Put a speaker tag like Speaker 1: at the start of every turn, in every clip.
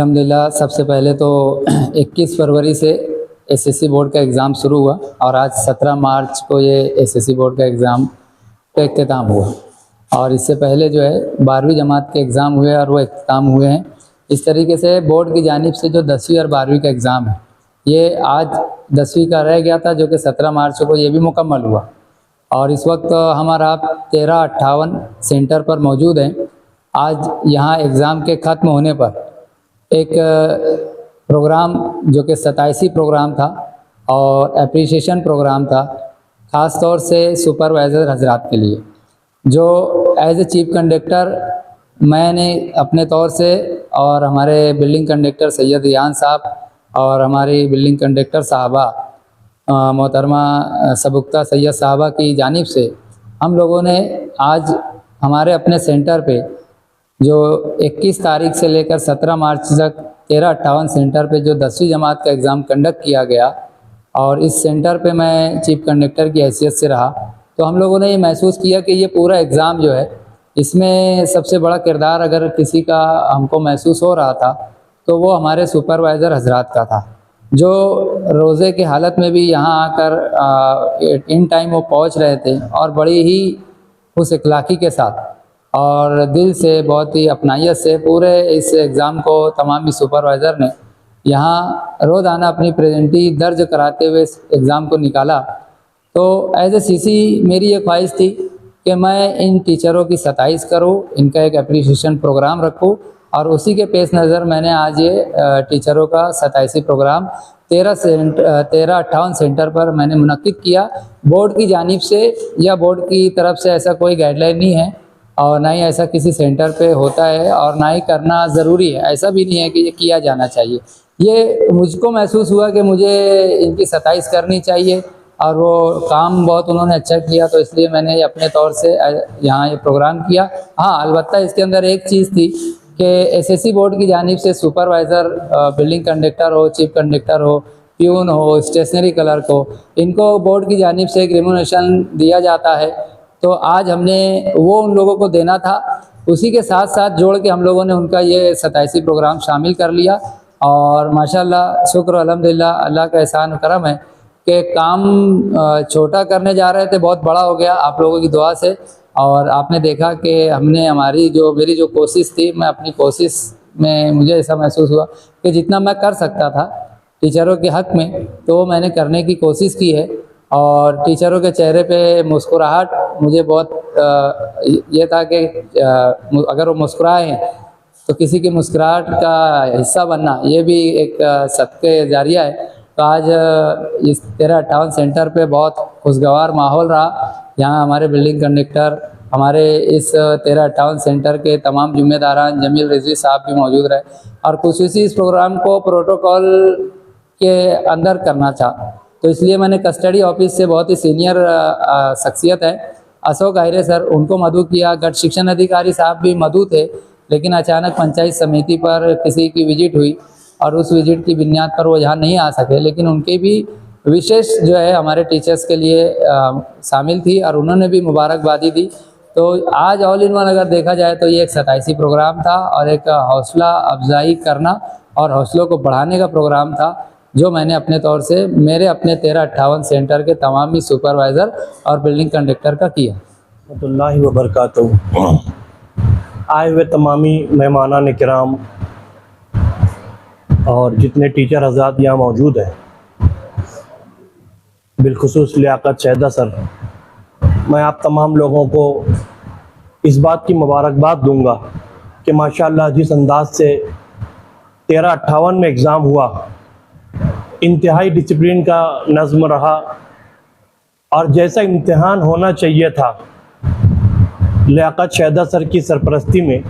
Speaker 1: अल्हम्दुलिल्लाह सबसे पहले तो 21 फरवरी से एसएससी बोर्ड का एग्ज़ाम शुरू हुआ और आज 17 मार्च को ये एसएससी बोर्ड का एग्ज़ाम का इख्तिताम हुआ। और इससे पहले जो है 12वीं जमात के एग्ज़ाम हुए और वो इख्तिताम हुए हैं। इस तरीके से बोर्ड की जानिब से जो 10वीं और 12वीं का एग्ज़ाम है ये आज 10वीं का रह गया था, जो कि 17 मार्च को ये भी मुकम्मल हुआ। और इस वक्त हमारा 1358 सेंटर पर मौजूद हैं। आज यहाँ एग्ज़ाम के ख़त्म होने पर एक प्रोग्राम जो कि 27वीं प्रोग्राम था और एप्रिसिएशन प्रोग्राम था, ख़ास तौर से सुपरवाइज़र हजरात के लिए, जो एज ए चीफ कंडक्टर मैंने अपने तौर से और हमारे बिल्डिंग कंडक्टर सैयद रियान साहब और हमारी बिल्डिंग कंडक्टर साहबा मोहतरमा सबुक्ता सैयद साहबा की जानिब से हम लोगों ने आज हमारे अपने सेंटर पे जो 21 तारीख से लेकर 17 मार्च तक 1358 सेंटर पे जो 10वीं जमात का एग्ज़ाम कंडक्ट किया गया और इस सेंटर पे मैं चीफ कंडक्टर की हैसियत से रहा, तो हम लोगों ने ये महसूस किया कि ये पूरा एग्ज़ाम जो है इसमें सबसे बड़ा किरदार अगर किसी का हमको महसूस हो रहा था तो वो हमारे सुपरवाइज़र हजरात का था, जो रोज़े की हालत में भी यहाँ आकर इन टाइम वो पहुँच रहे थे और बड़ी ही उस इखलाकी के साथ और दिल से बहुत ही अपनाइयत से पूरे इस एग्ज़ाम को तमाम ही सुपरवाइज़र ने यहाँ रोज़ाना अपनी प्रेजेंटी दर्ज कराते हुए इस एग्ज़ाम को निकाला। तो एज ए सीसी मेरी ये ख्वाहिश थी कि मैं इन टीचरों की सताइश करूँ, इनका एक एप्रिसिएशन प्रोग्राम रखूँ और उसी के पेश नज़र मैंने आज ये टीचरों का 27वीं प्रोग्राम 1358 सेंटर पर मैंने मुनक्किद किया। बोर्ड की जानिब से या बोर्ड की तरफ से ऐसा कोई गाइडलाइन नहीं है और ना ही ऐसा किसी सेंटर पे होता है और ना ही करना ज़रूरी है, ऐसा भी नहीं है कि ये किया जाना चाहिए। ये मुझको महसूस हुआ कि मुझे इनकी सताइश करनी चाहिए और वो काम बहुत उन्होंने अच्छा किया, तो इसलिए मैंने अपने तौर से यहाँ ये प्रोग्राम किया। हाँ, अलबत्ता इसके अंदर एक चीज़ थी कि एसएससी बोर्ड की जानिब से सुपरवाइज़र बिल्डिंग कंडक्टर हो, चीफ कंडक्टर हो, प्यून हो, स्टेशनरी क्लर्क हो, इनको बोर्ड की जानिब से एक रिम्यूनरेशन दिया जाता है। तो आज हमने वो उन लोगों को देना था, उसी के साथ साथ जोड़ के हम लोगों ने उनका ये 27वीं प्रोग्राम शामिल कर लिया। और माशाल्लाह शुक्र अल्हम्दुलिल्लाह अल्लाह का एहसान करम है कि काम छोटा करने जा रहे थे, बहुत बड़ा हो गया आप लोगों की दुआ से। और आपने देखा कि हमने मेरी जो कोशिश थी, मैं अपनी कोशिश में मुझे ऐसा महसूस हुआ कि जितना मैं कर सकता था टीचरों के हक़ में तो वो मैंने करने की कोशिश की है। और टीचरों के चेहरे पे मुस्कुराहट मुझे बहुत ये था कि अगर वो मुस्कुराए तो किसी की मुस्कुराहट का हिस्सा बनना ये भी एक सदक़े जारिया है। तो आज इस 1358 सेंटर पे बहुत खुशगवार माहौल रहा। यहाँ हमारे बिल्डिंग कंडक्टर, हमारे इस 1358 सेंटर के तमाम जिम्मेदारान जमील रिजवी साहब भी मौजूद रहे और खुसूसी इस प्रोग्राम को प्रोटोकॉल के अंदर करना था, तो इसलिए मैंने कस्टडी ऑफिस से बहुत ही सीनियर शख्सियत है अशोक आहिरे सर, उनको मदऊ किया। गट शिक्षण अधिकारी साहब भी मदऊ थे, लेकिन अचानक पंचायत समिति पर किसी की विजिट हुई और उस विजिट की बुनियाद पर वो यहाँ नहीं आ सके, लेकिन उनकी भी विशेष जो है हमारे टीचर्स के लिए शामिल थी और उन्होंने भी मुबारकबादी दी। तो आज ऑल इन वन अगर देखा जाए तो ये एक 27वीं प्रोग्राम था और एक हौसला अफजाई करना और हौसलों को बढ़ाने का प्रोग्राम था, जो मैंने अपने तौर से मेरे अपने 1358 सेंटर के तमाम ही सुपरवाइज़र और बिल्डिंग कंडक्टर का किया।
Speaker 2: रहमतुल्लाहि व बरकातहू। आए हुए तमामी मेहमानान किराम और जितने टीचर हज़रात यहाँ मौजूद हैं, बिलखुसूस लियाकत शहदा सर, मैं आप तमाम लोगों को इस बात की मुबारकबाद दूंगा कि माशाअल्लाह जिस अंदाज से 1358 में एग्ज़ाम हुआ, इंतहाई डिसिप्लिन का नज़्म रहा और जैसा इम्तिहान होना चाहिए था लियाकत शहदा सर की सरपरस्ती में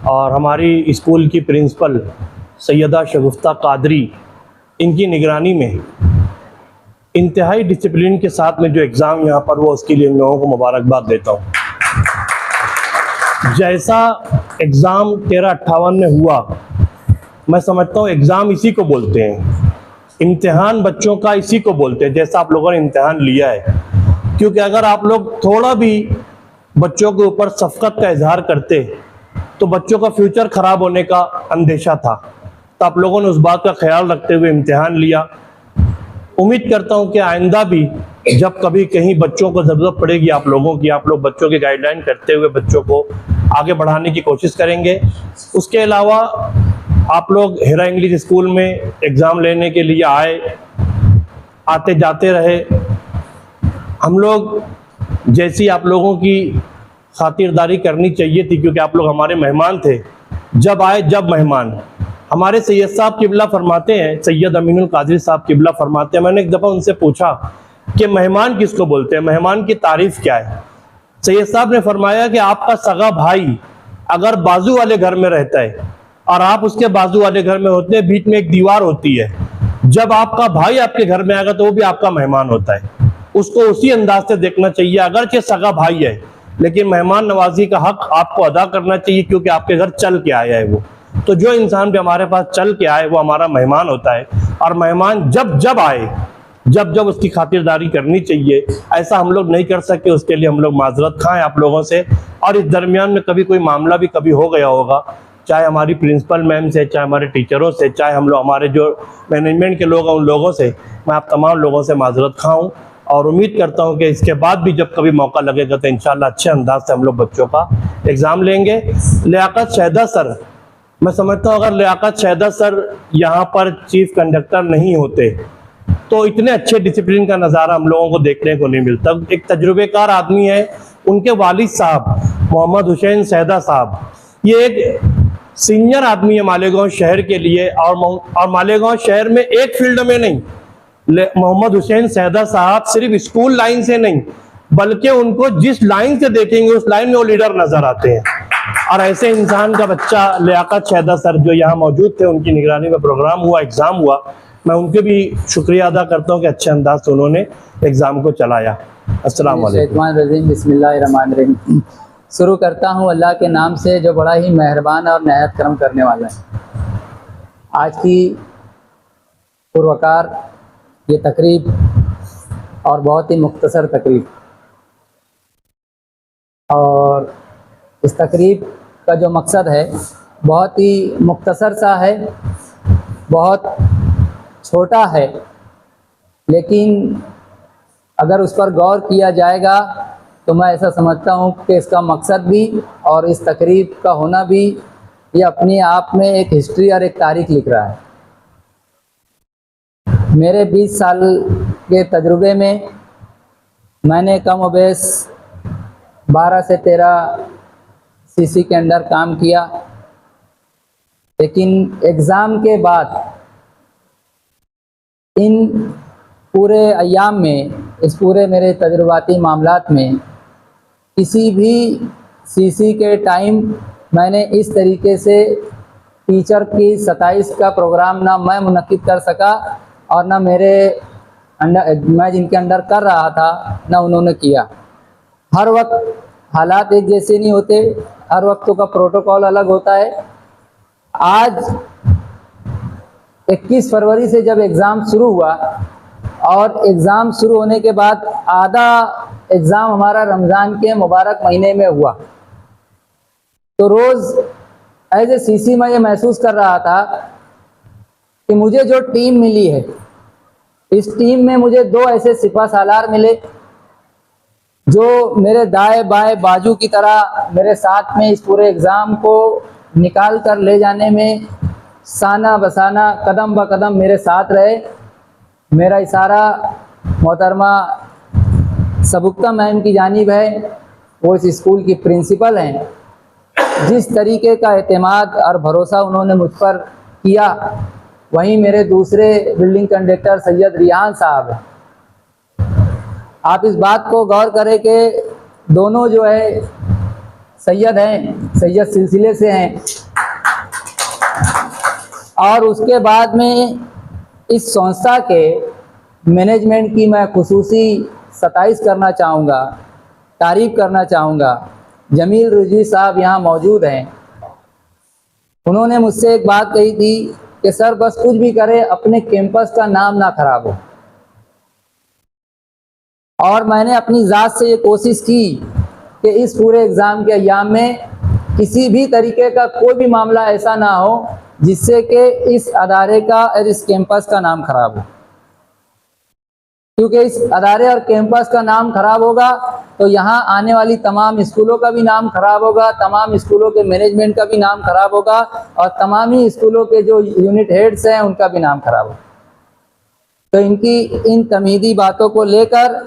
Speaker 2: और हमारी स्कूल की प्रिंसिपल सैयदा शगुफ्ता कादरी, इनकी निगरानी में इंतहाई डिसिप्लिन के साथ में जो एग्ज़ाम यहाँ पर हुआ, उसके लिए इन लोगों को मुबारकबाद देता हूँ। जैसा एग्ज़ाम 1358 में हुआ, मैं समझता हूँ एग्ज़ाम इसी को बोलते हैं, इम्तिहान बच्चों का इसी को बोलते हैं, जैसा आप लोगों ने इम्तिहान लिया है। क्योंकि अगर आप लोग थोड़ा भी बच्चों के ऊपर शफ़क़त का इजहार करते तो बच्चों का फ्यूचर ख़राब होने का अंदेशा था। तो आप लोगों ने उस बात का ख्याल रखते हुए इम्तिहान लिया। उम्मीद करता हूं कि आइंदा भी जब कभी कहीं बच्चों को ज़रूरत पड़ेगी आप लोगों की, आप लोग बच्चों की गाइडलाइन करते हुए बच्चों को आगे बढ़ाने की कोशिश करेंगे। उसके अलावा आप लोग हिरा इंग्लिश स्कूल में एग्ज़ाम लेने के लिए आते जाते रहे। हम लोग जैसी आप लोगों की खातिरदारी करनी चाहिए थी, क्योंकि आप लोग हमारे मेहमान थे, जब आए जब मेहमान। हमारे सैयद साहब किबला फरमाते हैं, सैयद अमीनुल कादरी साहब किबला फरमाते हैं, मैंने एक दफ़ा उनसे पूछा कि मेहमान किसको बोलते हैं, मेहमान की तारीफ क्या है। सैयद साहब ने फरमाया कि आपका सगा भाई अगर बाजू वाले घर में रहता है और आप उसके बाजू वाले घर में होते हैं, बीच में एक दीवार होती है, जब आपका भाई आपके घर में आएगा तो वो भी आपका मेहमान होता है। उसको उसी अंदाज से देखना चाहिए, अगरचे सगा भाई है लेकिन मेहमान नवाजी का हक आपको अदा करना चाहिए, क्योंकि आपके घर चल के आया है वो। तो जो इंसान भी हमारे पास चल के आए वो हमारा मेहमान होता है, और मेहमान जब जब आए जब जब उसकी खातिरदारी करनी चाहिए। ऐसा हम लोग नहीं कर सके, उसके लिए हम लोग माजरत खाएं आप लोगों से। और इस दरमियान में कभी कोई मामला भी कभी हो गया होगा, चाहे हमारी प्रिंसिपल मैम से, चाहे हमारे टीचरों से, चाहे हम लोग हमारे जो मैनेजमेंट के लोग हैं उन लोगों से, मैं आप तमाम लोगों से माजरत खाऊँ। और उम्मीद करता हूं कि इसके बाद भी जब कभी मौका लगेगा तो इंशाल्लाह अच्छे अंदाज से हम लोग बच्चों का एग्ज़ाम लेंगे। लियाकत शहदा सर, मैं समझता हूं अगर लियाकत शहदा सर यहाँ पर चीफ कंडक्टर नहीं होते तो इतने अच्छे डिसिप्लिन का नज़ारा हम लोगों को देखने को नहीं मिलता। एक तजुर्बेकार आदमी है, उनके वालिद साहब मोहम्मद हुसैन शहदा साहब, ये एक सीनियर आदमी है मालेगांव शहर के लिए। और मालेगांव शहर में एक फील्ड में नहीं, मोहम्मद हुसैन शहदा साहब सिर्फ स्कूल लाइन से नहीं बल्कि उनको जिस लाइन से देखेंगे उस लाइन में वो लीडर नजर आते हैं। और ऐसे इंसान का बच्चा लियाकत शहदा सर जो यहाँ मौजूद थे, उनकी निगरानी में प्रोग्राम हुआ, एग्जाम हुआ, मैं उनके भी शुक्रिया अदा करता हूँ कि अच्छे अंदाज से उन्होंने एग्जाम को चलाया। अस्सलाम वालेकुम।
Speaker 1: बिस्मिल्लाहिर्रहमानिर्रहीम। शुरू करता हूँ अल्लाह के नाम से जो बड़ा ही मेहरबान और नहायत करम करने वाला है। आज की पुरवकार ये तकरीब और बहुत ही मुख्तसर तकरीब, और इस तकरीब का जो मकसद है बहुत ही मुख्तसर सा है, बहुत छोटा है, लेकिन अगर उस पर गौर किया जाएगा तो मैं ऐसा समझता हूँ कि इसका मकसद भी और इस तकरीब का होना भी ये अपने आप में एक हिस्ट्री और एक तारीख लिख रहा है। मेरे 20 साल के तजुर्बे में मैंने कम व बेश 12 से 13 सीसी के अंदर काम किया, लेकिन एग्ज़ाम के बाद इन पूरे अय्याम में, इस पूरे मेरे तजुर्बाती मामलात में किसी भी सीसी के टाइम मैंने इस तरीके से टीचर की 27 का प्रोग्राम ना मैं मुनक्किद कर सका और ना मेरे अंडर, मैं जिनके अंडर कर रहा था, ना उन्होंने किया। हर वक्त हालात एक जैसे नहीं होते, हर वक्त का प्रोटोकॉल अलग होता है। आज 21 फरवरी से जब एग्ज़ाम शुरू हुआ और एग्ज़ाम शुरू होने के बाद आधा एग्ज़ाम हमारा रमज़ान के मुबारक महीने में हुआ, तो रोज़ एज ए सीसी मैं ये महसूस कर रहा था कि मुझे जो टीम मिली है, इस टीम में मुझे 2 ऐसे सिपह सालार मिले जो मेरे दाएं बाएं बाजू की तरह मेरे साथ में इस पूरे एग्ज़ाम को निकाल कर ले जाने में साना बसाना कदम ब कदम मेरे साथ रहे। मेरा इशारा मोहतरमा सबुक्ता मैम की जानिब है, वो इस स्कूल की प्रिंसिपल हैं। जिस तरीके का एतमाद और भरोसा उन्होंने मुझ पर किया, वहीं मेरे दूसरे बिल्डिंग कंडक्टर सैयद रियान साहब हैं। आप इस बात को गौर करें कि दोनों जो है सैयद हैं, सैयद सिलसिले से हैं, और उसके बाद में इस संस्था के मैनेजमेंट की मैं खुसूसी सताइश करना चाहूँगा, तारीफ़ करना चाहूँगा। जमील रिजवी साहब यहाँ मौजूद हैं। उन्होंने मुझसे एक बात कही थी कि सर बस कुछ भी करे अपने कैंपस का नाम ना खराब हो, और मैंने अपनी ज़ात से ये कोशिश की कि इस पूरे एग्ज़ाम के अय्याम में किसी भी तरीके का कोई भी मामला ऐसा ना हो जिससे कि इस अदारे का और इस कैंपस का नाम खराब हो। क्योंकि इस अदारे और कैंपस का नाम खराब होगा तो यहाँ आने वाली तमाम स्कूलों का भी नाम खराब होगा, तमाम स्कूलों के मैनेजमेंट का भी नाम खराब होगा और तमाम ही स्कूलों के जो यूनिट हेड्स हैं उनका भी नाम खराब होगा। तो इनकी इन तमीदी बातों को लेकर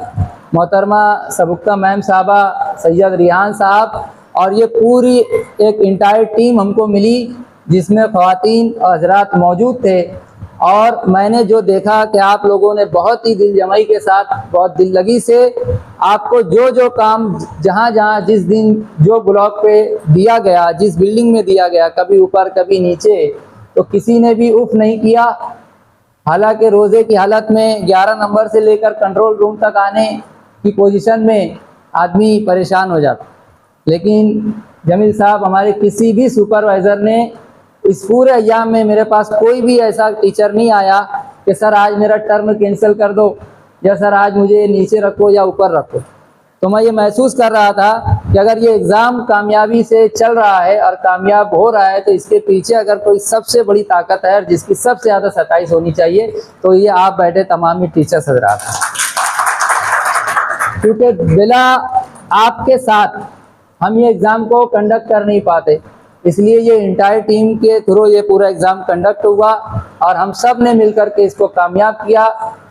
Speaker 1: मोहतरमा सबुक्ता मैम साहबा, सैयद रिहान साहब और ये पूरी एक इंटायर टीम हमको मिली जिसमें ख़वातीन और हजरात मौजूद थे। और मैंने जो देखा कि आप लोगों ने बहुत ही दिल जमाई के साथ, बहुत दिल लगी से आपको जो जो काम जहाँ जहाँ जिस दिन जो ब्लॉक पे दिया गया, जिस बिल्डिंग में दिया गया, कभी ऊपर कभी नीचे, तो किसी ने भी उफ नहीं किया। हालांकि रोज़े की हालत में 11 नंबर से लेकर कंट्रोल रूम तक आने की पोजीशन में आदमी परेशान हो जाता, लेकिन जमील साहब हमारे किसी भी सुपरवाइज़र ने इस पूरे अय्याम में मेरे पास कोई भी ऐसा टीचर नहीं आया कि सर आज मेरा टर्म कैंसिल कर दो या सर आज मुझे नीचे रखो या ऊपर रखो। तो मैं ये महसूस कर रहा था कि अगर ये एग्ज़ाम कामयाबी से चल रहा है और कामयाब हो रहा है तो इसके पीछे अगर कोई सबसे बड़ी ताकत है और जिसकी सबसे ज़्यादा सताइश होनी चाहिए तो ये आप बैठे तमाम ही टीचर्स हज़रात हैं। क्योंकि बिला आपके साथ हम ये एग्ज़ाम को कंडक्ट कर नहीं पाते, इसलिए ये इंटायर टीम के थ्रू ये पूरा एग्ज़ाम कंडक्ट हुआ और हम सब ने मिलकर के इसको कामयाब किया।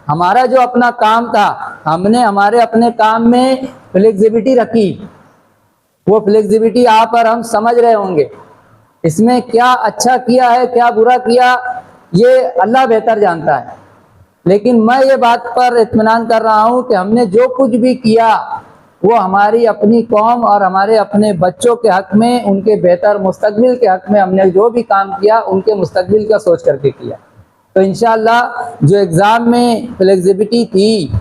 Speaker 1: हमारा जो अपना काम था, हमने हमारे अपने काम में फ्लेक्सिबिलिटी रखी। वो फ्लेक्सिबिलिटी आप और हम समझ रहे होंगे, इसमें क्या अच्छा किया है क्या बुरा किया ये अल्लाह बेहतर जानता है, लेकिन मैं ये बात पर इत्मीनान कर रहा हूँ कि हमने जो कुछ भी किया वो हमारी अपनी कौम और हमारे अपने बच्चों के हक़ में, उनके बेहतर मुस्तकबिल के हक़ में हमने जो भी काम किया उनके मुस्तकबिल का सोच करके किया। तो इंशाअल्लाह जो एग्ज़ाम में फ्लेक्सिबिलिटी थी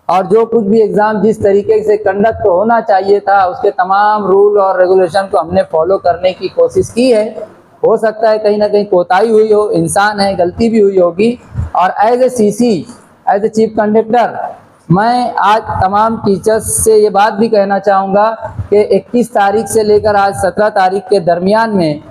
Speaker 1: और जो कुछ भी एग्ज़ाम जिस तरीके से कंडक्ट होना चाहिए था उसके तमाम रूल और रेगुलेशन को हमने फॉलो करने की कोशिश की है। हो सकता है कहीं ना कहीं कोताही हुई हो, इंसान है, गलती भी हुई होगी। और as a CC, as a chief conductor, मैं आज तमाम टीचर्स से ये बात भी कहना चाहूँगा कि 21 तारीख से लेकर आज 17 तारीख के दरमियान में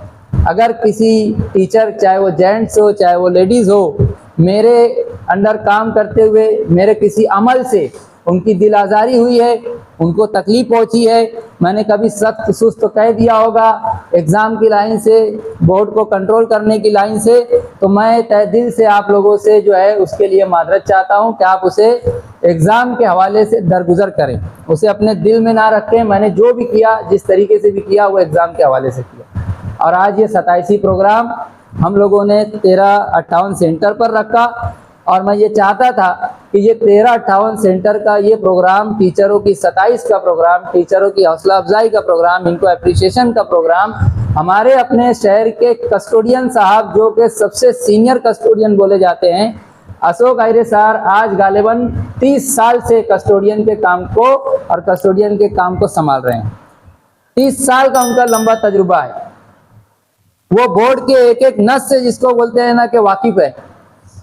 Speaker 1: अगर किसी टीचर, चाहे वो जेंट्स हो चाहे वो लेडीज़ हो, मेरे अंडर काम करते हुए मेरे किसी अमल से उनकी दिल आज़ारी हुई है, उनको तकलीफ़ पहुंची है, मैंने कभी सख्त सुस्त कह दिया होगा एग्ज़ाम की लाइन से, बोर्ड को कंट्रोल करने की लाइन से, तो मैं तहे दिल से आप लोगों से जो है उसके लिए मादरत चाहता हूं कि आप उसे एग्ज़ाम के हवाले से दरगुजर करें, उसे अपने दिल में ना रखें। मैंने जो भी किया, जिस तरीके से भी किया, वो एग्ज़ाम के हवाले से किया। और आज ये 27वीं प्रोग्राम हम लोगों ने 1358 सेंटर पर रखा और मैं ये चाहता था कि ये 1358 सेंटर का ये प्रोग्राम, टीचरों की 27 का प्रोग्राम, टीचरों की हौसला अफजाई का प्रोग्राम, इनको अप्रिसिएशन का प्रोग्राम, हमारे अपने शहर के कस्टोडियन साहब जो कि सबसे सीनियर कस्टोडियन बोले जाते हैं, अशोक आयरे सर, आज गालिबन 30 साल से कस्टोडियन के काम को और कस्टोडियन के काम को संभाल रहे हैं। 30 साल का उनका लंबा तजुर्बा है। वो बोर्ड के एक एक नस से, जिसको बोलते हैं ना, कि वाकिफ है।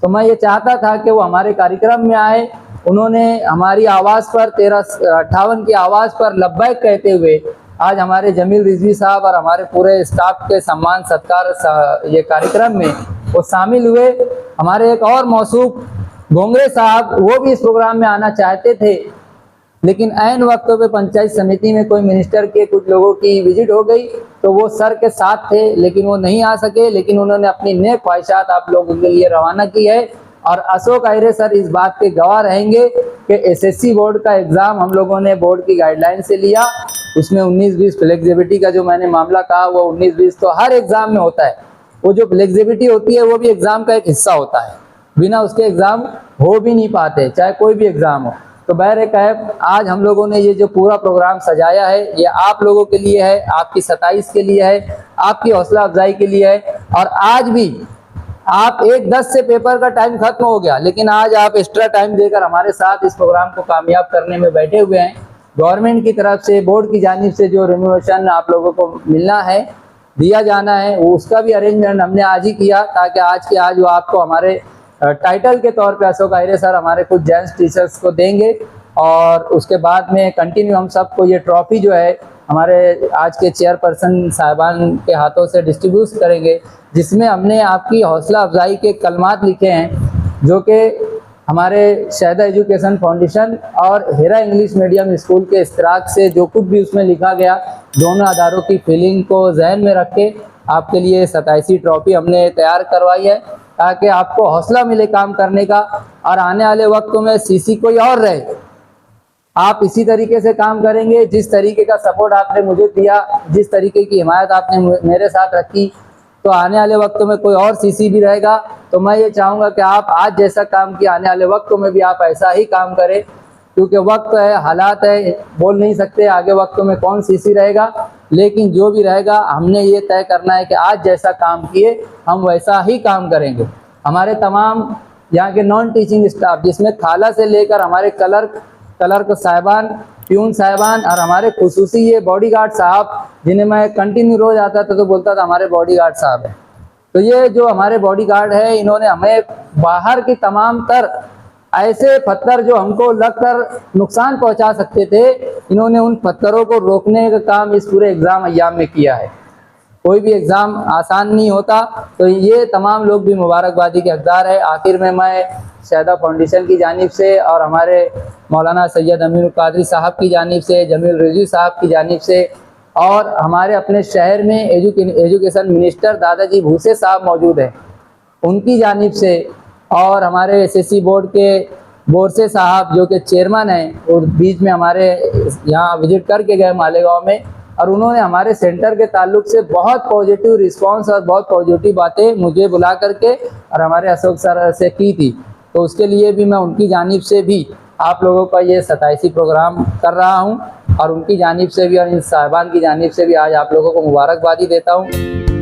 Speaker 1: तो मैं ये चाहता था कि वो हमारे कार्यक्रम में आए। उन्होंने हमारी आवाज़ पर, 1358 की आवाज़ पर लब्बैक कहते हुए आज हमारे जमील रिजवी साहब और हमारे पूरे स्टाफ के सम्मान सत्कार ये कार्यक्रम में वो शामिल हुए। हमारे एक और मौसूफ गोंगरे साहब, वो भी इस प्रोग्राम में आना चाहते थे, लेकिन ऐन वक्तों पे पंचायत समिति में कोई मिनिस्टर के कुछ लोगों की विजिट हो गई तो वो सर के साथ थे लेकिन वो नहीं आ सके, लेकिन उन्होंने अपनी नेक ख्वाहिशात आप लोगों के लिए रवाना की है। और अशोक आयरे सर इस बात के गवाह रहेंगे कि SSC बोर्ड का एग्ज़ाम हम लोगों ने बोर्ड की गाइडलाइन से लिया, उसमें 19-20 फ्लेक्सिबिलिटी का जो मैंने मामला कहा वो 19-20 तो हर एग्ज़ाम में होता है। वो जो फ्लेक्सिबिलिटी होती है वो भी एग्ज़ाम का एक हिस्सा होता है, बिना उसके एग्ज़ाम हो भी नहीं पाते, चाहे कोई भी एग्ज़ाम हो। तो बहर-ए-कैफ आज हम लोगों ने ये जो पूरा प्रोग्राम सजाया है ये आप लोगों के लिए है, आपकी 27 के लिए है, आपकी हौसला अफजाई के लिए है। और आज भी आप 1:10 से पेपर का टाइम खत्म हो गया, लेकिन आज आप एक्स्ट्रा टाइम देकर हमारे साथ इस प्रोग्राम को कामयाब करने में बैठे हुए हैं। गवर्नमेंट की तरफ से, बोर्ड की जानिब से जो रेम्यूनरेशन आप लोगों को मिलना है, दिया जाना है, वो उसका भी अरेंजमेंट हमने आज ही किया ताकि आज के आज वो आपको हमारे टाइटल के तौर पे अशोक आयरे सर हमारे कुछ जेंट्स टीचर्स को देंगे और उसके बाद में कंटिन्यू हम सबको ये ट्रॉफी जो है हमारे आज के चेयरपर्सन साहिबान के हाथों से डिस्ट्रीब्यूट करेंगे, जिसमें हमने आपकी हौसला अफजाई के कलमात लिखे हैं जो कि हमारे शहदा एजुकेशन फाउंडेशन और हेरा इंग्लिश मीडियम स्कूल के इश्तराक से जो कुछ भी उसमें लिखा गया, दोनों अदारों की फीलिंग को जहन में रख के आपके लिए 27 ट्रॉफी हमने तैयार करवाई है, ताकि आपको हौसला मिले काम करने का और आने वाले वक्तों में सीसी कोई और रहे, आप इसी तरीके से काम करेंगे। जिस तरीके का सपोर्ट आपने मुझे दिया, जिस तरीके की हिमायत आपने मेरे साथ रखी, तो आने वाले वक्तों में कोई और सीसी भी रहेगा तो मैं ये चाहूँगा कि आप आज जैसा काम किया आने वाले वक्तों में भी आप ऐसा ही काम करें, क्योंकि वक्त है, हालात है, बोल नहीं सकते आगे वक्तों में कौन सीसी रहेगा, लेकिन जो भी रहेगा हमने ये तय करना है कि आज जैसा काम किए हम वैसा ही काम करेंगे। हमारे तमाम यहाँ के नॉन टीचिंग स्टाफ, जिसमें खाला से लेकर हमारे क्लर्क साहिबान, प्यून साहिबान और हमारे खुसूसी ये बॉडीगार्ड साहब, जिन्हें मैं कंटिन्यू रोज आता था तो बोलता था हमारे बॉडीगार्ड साहब हैं, तो ये जो हमारे बॉडीगार्ड है, इन्होंने हमें बाहर की तमाम तर ऐसे पत्थर जो हमको लगकर नुकसान पहुंचा सकते थे, इन्होंने उन पत्थरों को रोकने का काम इस पूरे एग्ज़ाम अय्याम में किया है। कोई भी एग्ज़ाम आसान नहीं होता, तो ये तमाम लोग भी मुबारकबादी के हकदार है। आखिर में मैं शहदा फाउंडेशन की जानिब से और हमारे मौलाना सैयद अमीनुल कादरी साहब की जानिब से, जमील रिजवी साहब की जानिब से और हमारे अपने शहर में एजुकेशन मिनिस्टर दादाजी भूसे साहब मौजूद हैं, उनकी जानिब से, और हमारे एसएससी बोर्ड के बोरसे साहब जो कि चेयरमैन हैं, और बीच में हमारे यहाँ विजिट करके गए मालेगांव में, और उन्होंने हमारे सेंटर के ताल्लुक से बहुत पॉजिटिव रिस्पांस और बहुत पॉजिटिव बातें मुझे बुला करके और हमारे अशोक सर से की थी, तो उसके लिए भी मैं उनकी जानिब से भी आप लोगों का ये 27 प्रोग्राम कर रहा हूँ और उनकी जानिब से भी और इन साहिबान की जानिब से भी आज आप लोगों को मुबारकबादी देता हूँ।